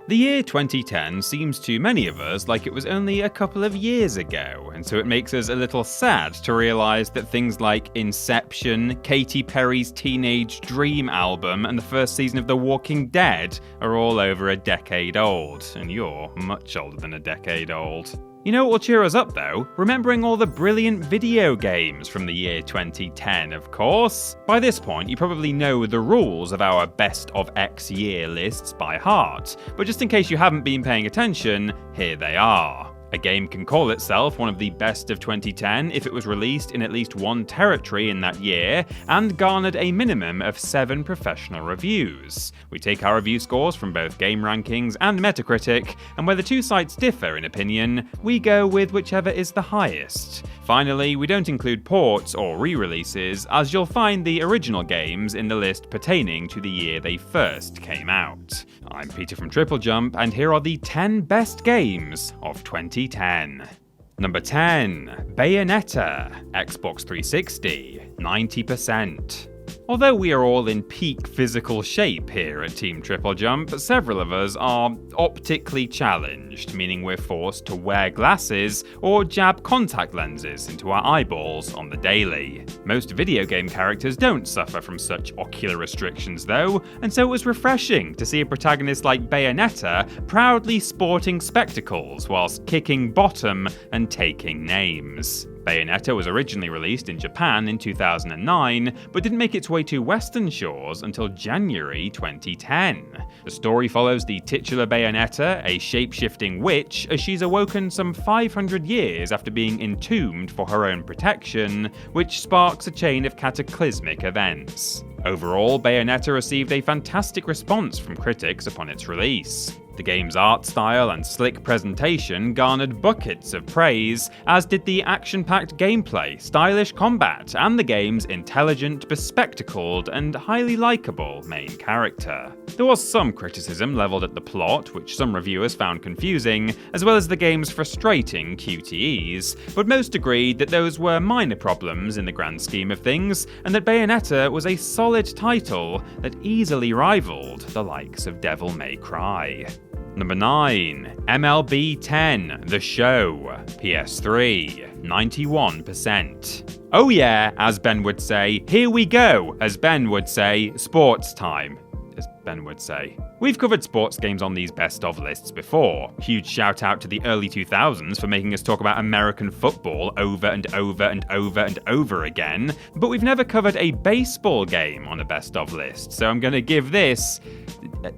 The year 2010 seems to many of us like it was only a couple of years ago, and so it makes us a little sad to realise that things like Inception, Katy Perry's Teenage Dream album, and the first season of The Walking Dead are all over a decade old, and you're much older than a decade old. You know what will cheer us up though? Remembering all the brilliant video games from the year 2010, of course. By this point, you probably know the rules of our best of X year lists by heart, but just in case you haven't been paying attention, here they are. A game can call itself one of the best of 2010 if it was released in at least one territory in that year and garnered a minimum of 7 professional reviews. We take our review scores from both Game Rankings and Metacritic, and where the two sites differ in opinion, we go with whichever is the highest. Finally, we don't include ports or re-releases, as you'll find the original games in the list pertaining to the year they first came out. I'm Peter from TripleJump, and here are the 10 best games of 2010. Number 10. Bayonetta, Xbox 360, 90%. Although we are all in peak physical shape here at Team TripleJump, several of us are optically challenged, meaning we're forced to wear glasses or jab contact lenses into our eyeballs on the daily. Most video game characters don't suffer from such ocular restrictions though, and so it was refreshing to see a protagonist like Bayonetta proudly sporting spectacles whilst kicking bottom and taking names. Bayonetta was originally released in Japan in 2009, but didn't make its way to Western shores until January 2010. The story follows the titular Bayonetta, a shape-shifting witch, as she's awoken some 500 years after being entombed for her own protection, which sparks a chain of cataclysmic events. Overall, Bayonetta received a fantastic response from critics upon its release. The game's art style and slick presentation garnered buckets of praise, as did the action-packed gameplay, stylish combat, and the game's intelligent, bespectacled, and highly likeable main character. There was some criticism leveled at the plot, which some reviewers found confusing, as well as the game's frustrating QTEs, but most agreed that those were minor problems in the grand scheme of things, and that Bayonetta was a solid title that easily rivaled the likes of Devil May Cry. Number 9. MLB 10, The Show, PS3, 91%. Oh yeah, as Ben would say, here we go, as Ben would say, sports time, as Ben would say. We've covered sports games on these best of lists before. Huge shout out to the early 2000s for making us talk about American football over and over and over and over again, but we've never covered a baseball game on a best of list, so I'm gonna give this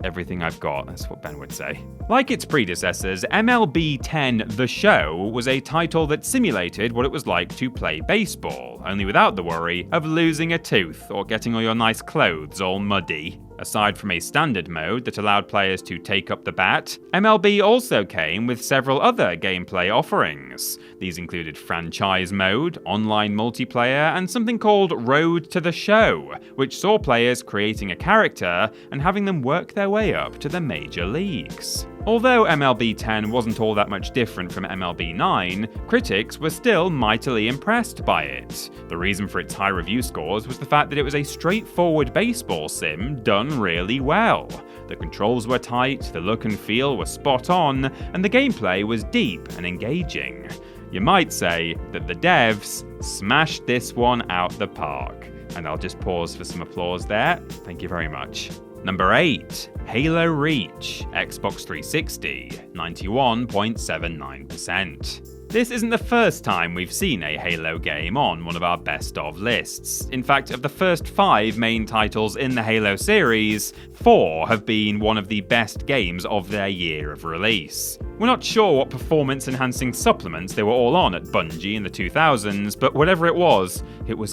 everything I've got, that's what Ben would say. Like its predecessors, MLB 10 The Show was a title that simulated what it was like to play baseball, only without the worry of losing a tooth or getting all your nice clothes all muddy. Aside from a standard mode that allowed players to take up the bat, MLB also came with several other gameplay offerings. These included franchise mode, online multiplayer, and something called Road to the Show, which saw players creating a character and having them work their way up to the major leagues. Although MLB 10 wasn't all that much different from MLB 9, critics were still mightily impressed by it. The reason for its high review scores was the fact that it was a straightforward baseball sim done really well. The controls were tight, the look and feel were spot on, and the gameplay was deep and engaging. You might say that the devs smashed this one out the park. And I'll just pause for some applause there. Thank you very much. Number 8. Halo Reach, Xbox 360, 91.79%. This isn't the first time we've seen a Halo game on one of our best of lists. In fact, of the first 5 main titles in the Halo series, 4 have been one of the best games of their year of release. We're not sure what performance-enhancing supplements they were all on at Bungie in the 2000s, but whatever it was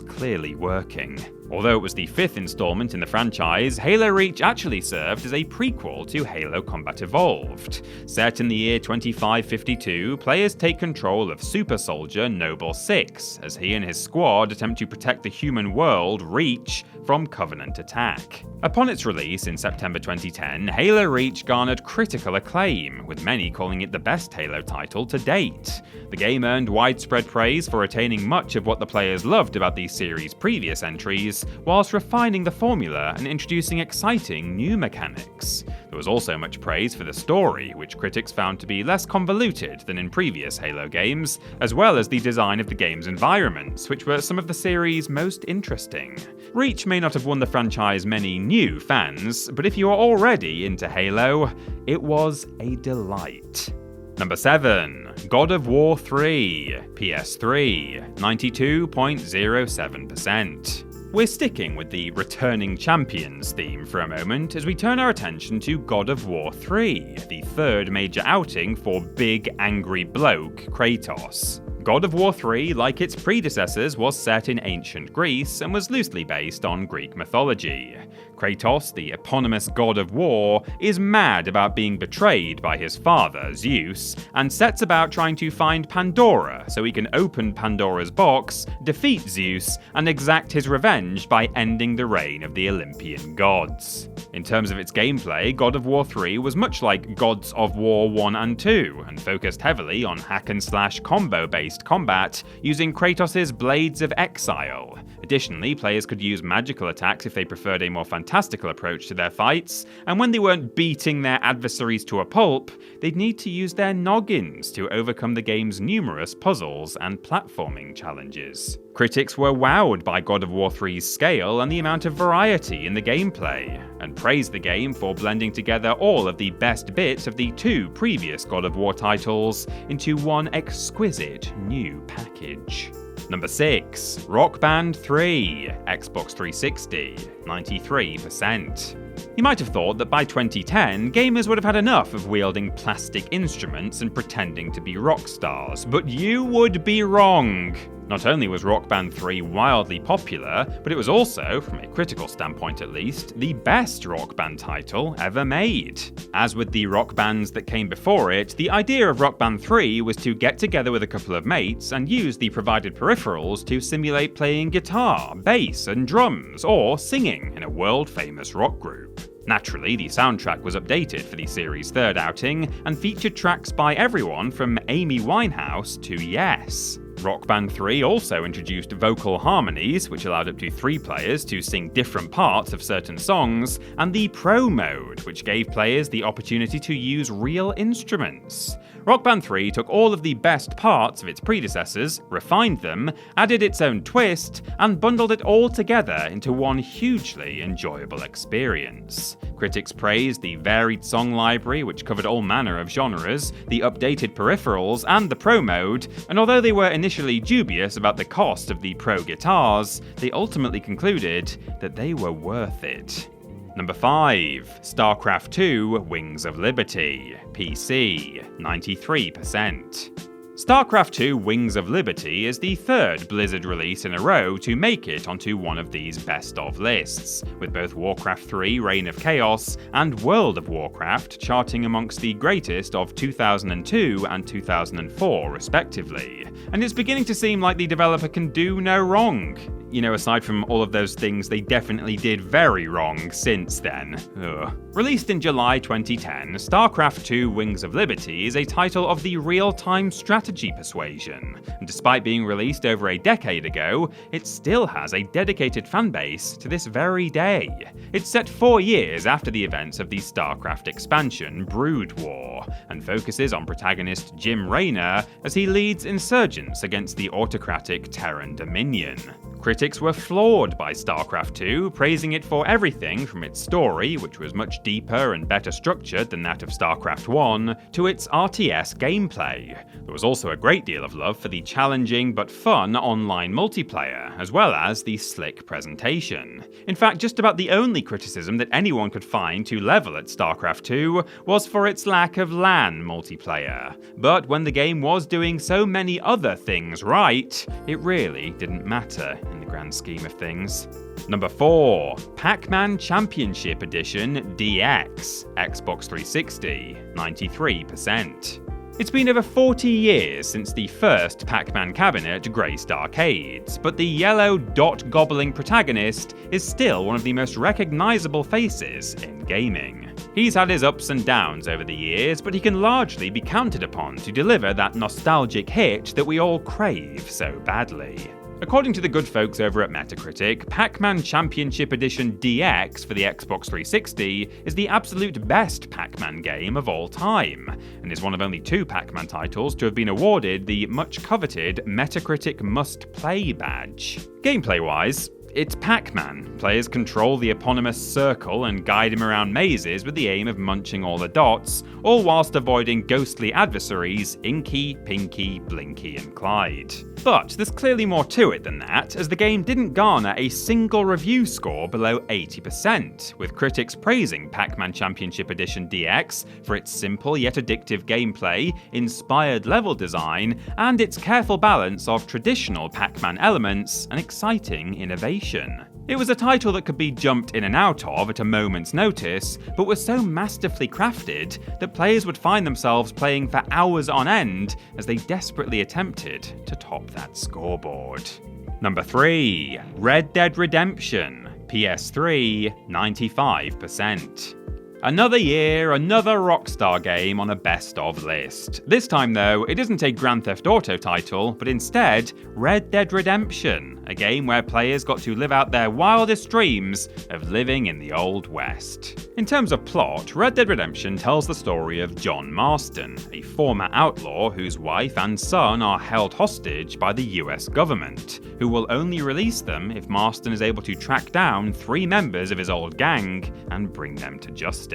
clearly working. Although it was the 5th installment in the franchise, Halo Reach actually served as a prequel to Halo Combat Evolved. Set in the year 2552, players take control of Super Soldier Noble 6, as he and his squad attempt to protect the human world, Reach, from Covenant attack. Upon its release in September 2010, Halo Reach garnered critical acclaim, with many calling it the best Halo title to date. The game earned widespread praise for retaining much of what the players loved about the series' previous entries, challenges, whilst refining the formula and introducing exciting new mechanics. There was also much praise for the story, which critics found to be less convoluted than in previous Halo games, as well as the design of the game's environments, which were some of the series' most interesting. Reach may not have won the franchise many new fans, but if you are already into Halo, it was a delight. Number 7. God of War 3, PS3, 92.07%. We're sticking with the Returning Champions theme for a moment as we turn our attention to God of War 3, the third major outing for big angry bloke Kratos. God of War 3, like its predecessors, was set in ancient Greece and was loosely based on Greek mythology. Kratos, the eponymous god of war, is mad about being betrayed by his father, Zeus, and sets about trying to find Pandora so he can open Pandora's box, defeat Zeus, and exact his revenge by ending the reign of the Olympian gods. In terms of its gameplay, God of War 3 was much like Gods of War 1 and 2, and focused heavily on hack-and-slash combo-based combat using Kratos' Blades of Exile. Additionally, players could use magical attacks if they preferred a more fantastical approach to their fights, and when they weren't beating their adversaries to a pulp, they'd need to use their noggins to overcome the game's numerous puzzles and platforming challenges. Critics were wowed by God of War 3's scale and the amount of variety in the gameplay, and praised the game for blending together all of the best bits of the two previous God of War titles into one exquisite new package. Number 6. Rock Band 3, Xbox 360, 93%. You might have thought that by 2010, gamers would have had enough of wielding plastic instruments and pretending to be rock stars, but you would be wrong. Not only was Rock Band 3 wildly popular, but it was also, from a critical standpoint at least, the best Rock Band title ever made. As with the Rock Bands that came before it, the idea of Rock Band 3 was to get together with a couple of mates and use the provided peripherals to simulate playing guitar, bass, and drums, or singing in a world-famous rock group. Naturally, the soundtrack was updated for the series' third outing, and featured tracks by everyone from Amy Winehouse to Yes. Rock Band 3 also introduced vocal harmonies, which allowed up to 3 players to sing different parts of certain songs, and the Pro mode, which gave players the opportunity to use real instruments. Rock Band 3 took all of the best parts of its predecessors, refined them, added its own twist, and bundled it all together into one hugely enjoyable experience. Critics praised the varied song library, which covered all manner of genres, the updated peripherals, and the Pro mode, and although they were initially dubious about the cost of the Pro guitars, they ultimately concluded that they were worth it. Number 5. StarCraft 2 Wings of Liberty, PC, 93%. StarCraft 2 Wings of Liberty is the third Blizzard release in a row to make it onto one of these best-of lists, with both Warcraft 3 Reign of Chaos and World of Warcraft charting amongst the greatest of 2002 and 2004 respectively. And it's beginning to seem like the developer can do no wrong. You know, aside from all of those things they definitely did very wrong since then. Ugh. Released in July 2010, StarCraft 2 Wings of Liberty is a title of the real-time strategy persuasion, and despite being released over a decade ago, it still has a dedicated fanbase to this very day. It's set 4 years after the events of the StarCraft expansion, Brood War, and focuses on protagonist Jim Raynor as he leads insurgents against the autocratic Terran Dominion. Critics were floored by StarCraft 2, praising it for everything from its story, which was much deeper and better structured than that of StarCraft 1, to its RTS gameplay. There was also a great deal of love for the challenging but fun online multiplayer, as well as the slick presentation. In fact, just about the only criticism that anyone could find to level at StarCraft 2 was for its lack of LAN multiplayer. But when the game was doing so many other things right, it really didn't matter in the grand scheme of things. Number 4. Pac-Man Championship Edition DX, Xbox 360, 93%. It's been over 40 years since the first Pac-Man cabinet graced arcades, but the yellow dot-gobbling protagonist is still one of the most recognizable faces in gaming. He's had his ups and downs over the years, but he can largely be counted upon to deliver that nostalgic hit that we all crave so badly. According to the good folks over at Metacritic, Pac-Man Championship Edition DX for the Xbox 360 is the absolute best Pac-Man game of all time, and is one of only 2 Pac-Man titles to have been awarded the much-coveted Metacritic Must Play badge. Gameplay-wise, it's Pac-Man. Players control the eponymous circle and guide him around mazes with the aim of munching all the dots, all whilst avoiding ghostly adversaries Inky, Pinky, Blinky and Clyde. But there's clearly more to it than that, as the game didn't garner a single review score below 80%, with critics praising Pac-Man Championship Edition DX for its simple yet addictive gameplay, inspired level design, and its careful balance of traditional Pac-Man elements and exciting innovation. It was a title that could be jumped in and out of at a moment's notice, but was so masterfully crafted that players would find themselves playing for hours on end as they desperately attempted to top that scoreboard. Number 3. Red Dead Redemption, PS3, 95%. Another year, another Rockstar game on a best of list. This time though, it isn't a Grand Theft Auto title, but instead Red Dead Redemption, a game where players got to live out their wildest dreams of living in the Old West. In terms of plot, Red Dead Redemption tells the story of John Marston, a former outlaw whose wife and son are held hostage by the US government, who will only release them if Marston is able to track down 3 members of his old gang and bring them to justice.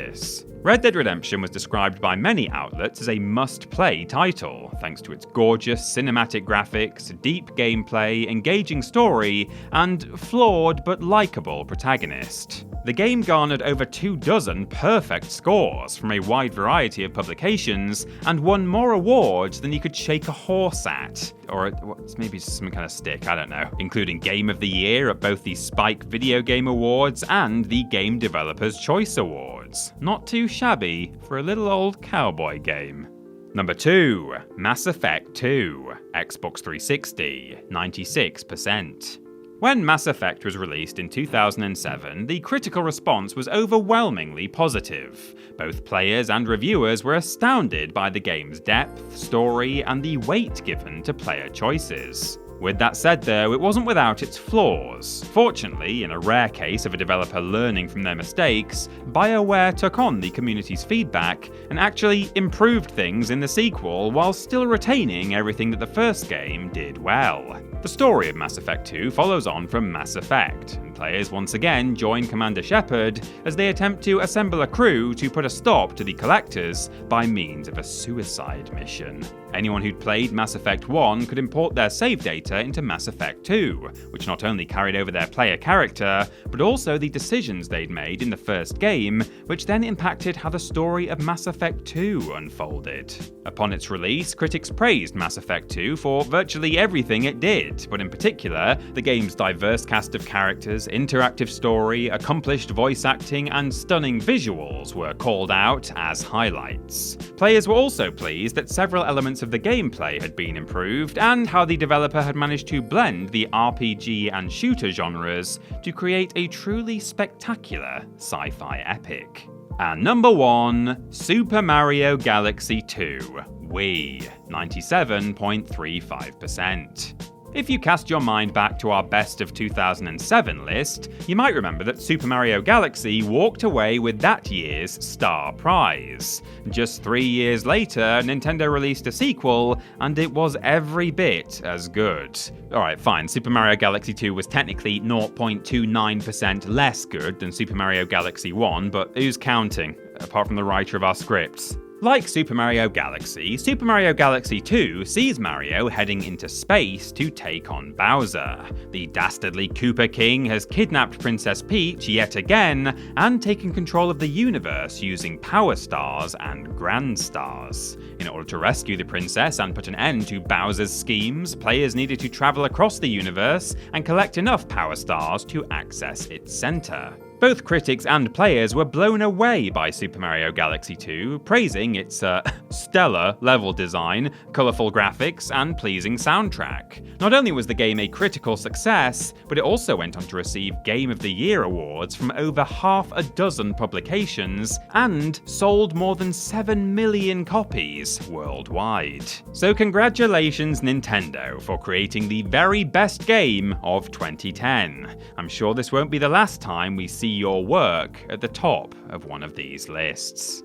Red Dead Redemption was described by many outlets as a must-play title, thanks to its gorgeous cinematic graphics, deep gameplay, engaging story, and flawed but likeable protagonist. The game garnered over 24 perfect scores from a wide variety of publications, and won more awards than you could shake a horse at. Or maybe some kind of stick, I don't know. Including Game of the Year at both the Spike Video Game Awards and the Game Developers' Choice Awards. Not too shabby for a little old cowboy game. Number 2. Mass Effect 2, Xbox 360, 96%. When Mass Effect was released in 2007, the critical response was overwhelmingly positive. Both players and reviewers were astounded by the game's depth, story, and the weight given to player choices. With that said though, it wasn't without its flaws. Fortunately, in a rare case of a developer learning from their mistakes, BioWare took on the community's feedback and actually improved things in the sequel while still retaining everything that the first game did well. The story of Mass Effect 2 follows on from Mass Effect, and players once again join Commander Shepard as they attempt to assemble a crew to put a stop to the Collectors by means of a suicide mission. Anyone who'd played Mass Effect 1 could import their save data into Mass Effect 2, which not only carried over their player character, but also the decisions they'd made in the first game, which then impacted how the story of Mass Effect 2 unfolded. Upon its release, critics praised Mass Effect 2 for virtually everything it did, but in particular, the game's diverse cast of characters, interactive story, accomplished voice acting, and stunning visuals were called out as highlights. Players were also pleased that several elements of the gameplay had been improved, and how the developer had managed to blend the RPG and shooter genres to create a truly spectacular sci-fi epic. And number 1, Super Mario Galaxy 2, Wii, 97.35%. If you cast your mind back to our best of 2007 list, you might remember that Super Mario Galaxy walked away with that year's star prize. Just 3 years later, Nintendo released a sequel, and it was every bit as good. Alright, fine, Super Mario Galaxy 2 was technically 0.29% less good than Super Mario Galaxy 1, but who's counting, apart from the writer of our scripts? Like Super Mario Galaxy 2 sees Mario heading into space to take on Bowser. The dastardly Koopa King has kidnapped Princess Peach yet again and taken control of the universe using Power Stars and Grand Stars. In order to rescue the princess and put an end to Bowser's schemes, players needed to travel across the universe and collect enough Power Stars to access its center. Both critics and players were blown away by Super Mario Galaxy 2, praising its stellar level design, colourful graphics, and pleasing soundtrack. Not only was the game a critical success, but it also went on to receive Game of the Year awards from over half a dozen publications, and sold more than 7 million copies worldwide. So congratulations Nintendo for creating the very best game of 2010. I'm sure this won't be the last time we see your work at the top of one of these lists.